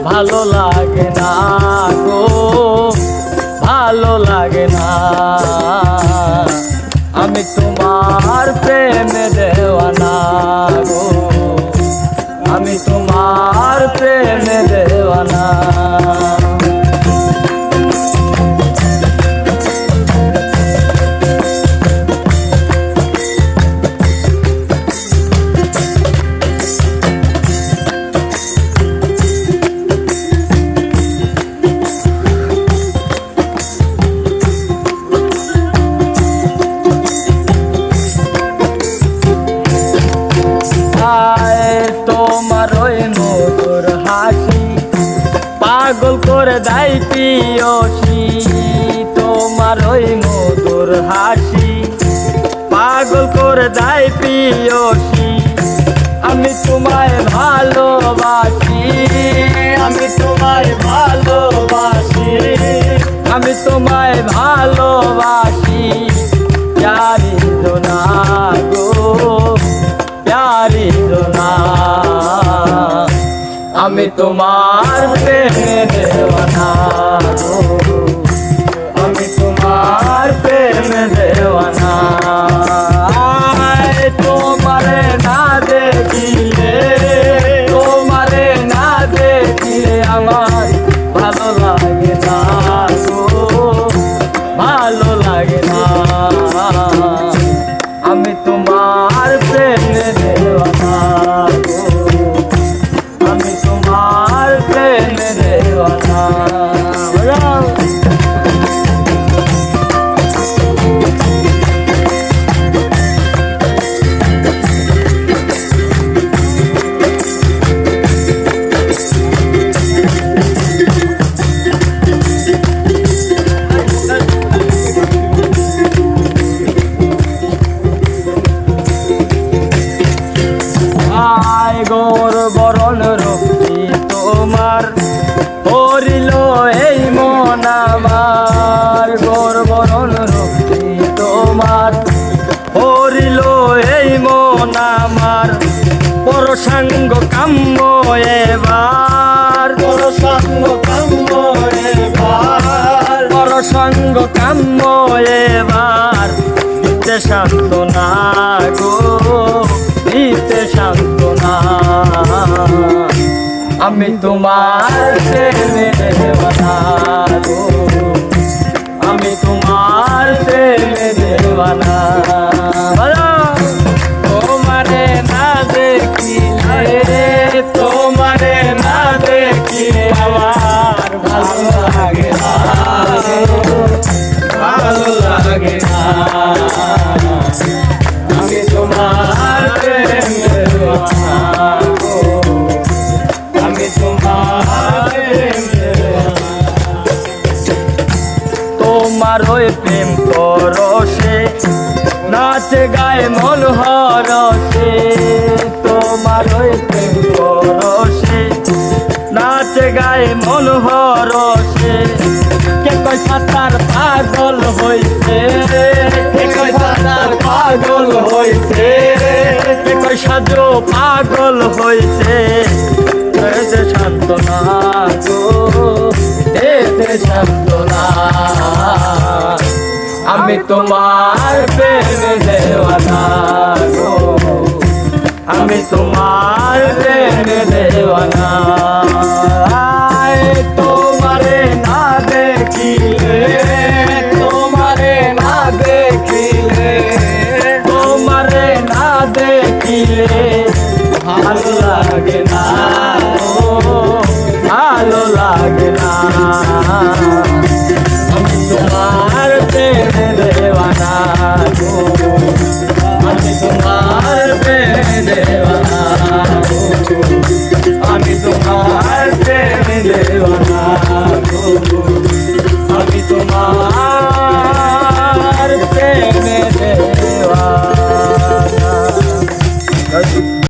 ভালো লাগে না গো, ভালো লাগে না। আমি তোমার প্রেমে দেওয়ানা গো, আমি তোমার প্রেমে দেওয়ানা। তোমার ওই মধুর হাসি পাগল করে দেয় প্রিয়সী, তোমার ওই মধুর হাসি পাগল করে দেয় প্রিয়সী। আমি তোমায় ভালোবাসি, আমি তোমায় ভালোবাসি, আমি তোমায় ভালোবাসি। প্যারি দোনা গো, প্যারি দোনা, আমি তোমার প্রেমে দেওয়ানা গো, আমি তোমার প্রেমে দেওয়ানা। তোমারে না দেখিলে, তোমারে না দেখিলে আমার ভালো লাগে না গো, ভালো লাগে না। আমি তোমার প্রেমে দেওয়ানা গো, আমি তোমার প্রেমে দেওয়ানা। গোর বরণ রূপী তোমার হরিল এই মন আমার, গোর বরণ রূপী তোমার হরিল এই মন আমার। পরসাঙ্গ কাম্য এবার, পরসাঙ্গ কাম্য এবার, পরসাঙ্গ কাম্য এবার। দিতে সান্ত্বনা গো, দিতে সান্ত্বনা, আমি তোমার প্রেমে দেওয়ানা গো, আমি তোমার প্রেমে দেওয়ানা। তোমারে না দেখিলে, তোমারে না দেখিলে আমার ভালো লাগে না, ভালো লাগে না। আমি তোমার প্রেমে দেওয়ানা গো, আমি তোমার প্রেমে দেওয়ানা। তোমার ওই প্রেম পরশে নাচে গায়ে মন হরসে, তোমার ওই প্রেম পরশে নাচে গায়ে মন হরসে। কে কয় সাঁতার পাগল হইছে, কে কয় সাঁতার পাগল হইছে, কে কয় সাজো পাগল হইছে। এতে সান্ত্বনা গো, এতে সান্ত্বনা, আমি তোমার প্রেমে দেওয়ানা গো, আমি তোমার প্রেমে দেওয়ানা। তোমারে না দেখিলে, তোমারে না দেখিলে, তোমারে না দেখিলে ভালো লাগে না, ভালো লাগে না। আমি তোমার প্রেমে দেওয়ানা গো, আমি তোমার প্রেমে দেওয়ানা গো, আমি তোমার প্রেমে দেওয়ানা গো।